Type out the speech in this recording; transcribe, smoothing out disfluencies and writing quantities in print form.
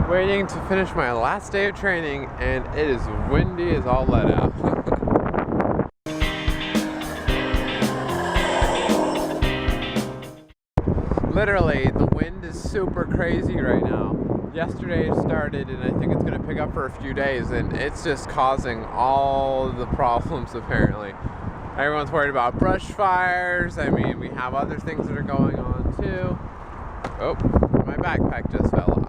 Waiting to finish my last day of training, and it is windy as all let out. Literally, the wind is super crazy right now. Yesterday it started, and I think it's going to pick up for a few days, and it's just causing all the problems apparently. Everyone's worried about brush fires. I mean, we have other things that are going on too. Oh, my backpack just fell off.